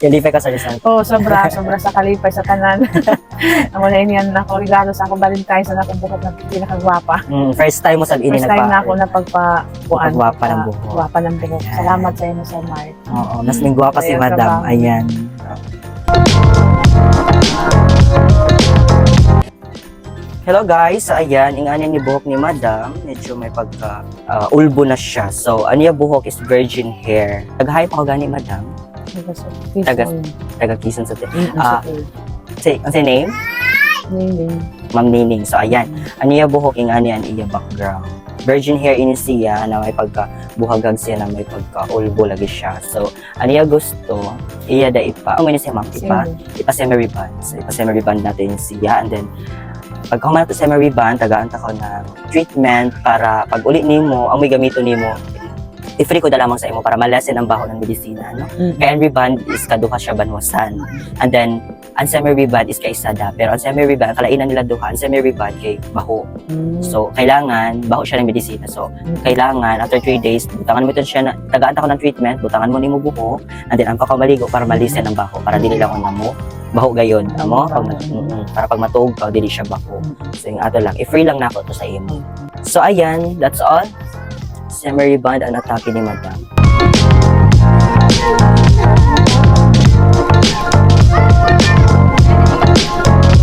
Kalipay ka sa Rizal. Oh, sobra sa kalipay sa tanan. Amo na iniyan ako regalo sa akong Valentine's na akong buhok na pinakagwapa. First time mo sa ini First time na ako napagpakuan. Gwapa ng buhok. Gwapa ng buhok. Ayan. Salamat sa inyo, Sir Mark. Oo, mas ning gwapa si Ayan, Madam. trabaho. Ayan. Hello guys, so ayan, inganya ni buhok ni Madam, medyo may pagka ulbo na siya. So, ano yung buhok is virgin hair. Nag-hi pa ko gani Madam. Taga Quezon sa ang say name? Ma'am Nining. So ayan, ano yung buhok inganya ang iya background. Virgin hair ini siya na may pagka buhagag siya na may pagka ulbo lagi siya. So, ano yung gusto? Iya da ipa. Ano siya ma'am? Ipa semi band. So, ipa semi band natin siya, and then pag kumain to semi band, tagaan ta ko na treatment para pag uli nimo, ang may gamito nimo, i-free ko na lamang sa imo para malasin ang baho ng medisina, no? Kaya ang reband is kaduha siya banwasan. And then, ang semi-reband is kay sada. Pero ang semi-reband, kalainan nila duha, ang semi-reband kay baho. So, kailangan, baho siya ng medisina. So, kailangan, after 3 days, butangan mo ito siya na, tagaan ko ng treatment, butangan mo ni mo buho, and then, ang pakamaligo para malisin ang baho, para dili lang na mo, baho gayon. Amo, para pag matuog ka, dili siya baho. So, yung ato lang, i-free lang na ako to sa imo. So, ayan, that's all. Semi-reband ang atake ni Madam.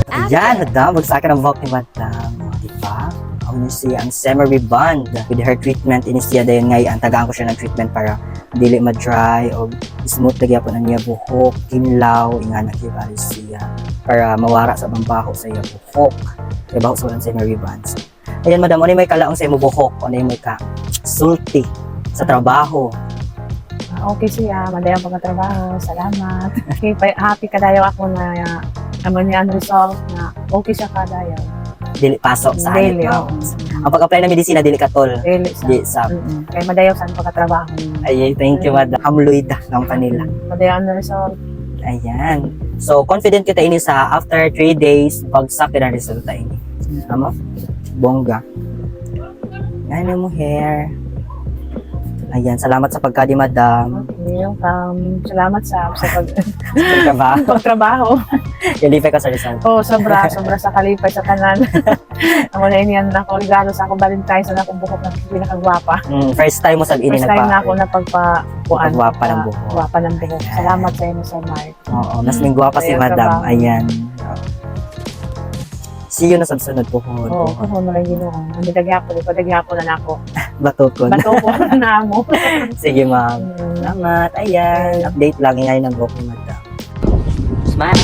Ayan, Madam, magsakin ang buhok ni Madam. Diba? Ang siya ang semi-reband with her treatment ini siya dayon ngay ang tagaan ko siya ng treatment para dili ma-dry o smooth lagi po na niya buhok, kinlaw, ingana kibali siya para mawara sa bambaho sa iya buhok. Kaya baho sa walang semi-reband. Ayan, Madam, ano yung may kalaong sa imo buhok? Ano yung may ka sulti sa trabaho? Okay siya, madayang pagkatrabaho. Salamat. Okay, happy kadayo ako na naman niya ang result na okay siya kadayo. Dili pasok sa Daily, hanip oo. Ang pag-apply ng medisina, dili katol. Daily Di sa. sa. Kaya madayaw sa pagkatrabaho. Ay, thank you, Madam. Hamluida ng kanila. Madayaw ang result. Ayan. So, confident kita ini sa after 3 days, pagsak na resulta ini. Tama? Bongga. Ano mo hair? Ayan, salamat sa pagkadi, Madam. Salamat sa Trabaho. pagtrabaho. Kalipay ka sa Rizal. Oh, sobra sa kalipay sa tanan. Amo na iniyan ako regalo sa akong Valentine's na akong buhok na pinakagwapa. First time mo sa ini First time na ako napagpakuan. Gwapa ng buhok. Gwapa ng buhok. Salamat sa inyo, Sir Mark. Oo, mas ning gwapa si Ayan, Madam. trabaho. Ayan. See you na sa sunod po. Oo, ako na rin ginoon. Hindi dagyapo na ako. Batukon. Bato ko na mo. Sige, ma'am. Salamat. Ayan. Update lang ngayon ng buhok ni Madam. Smile.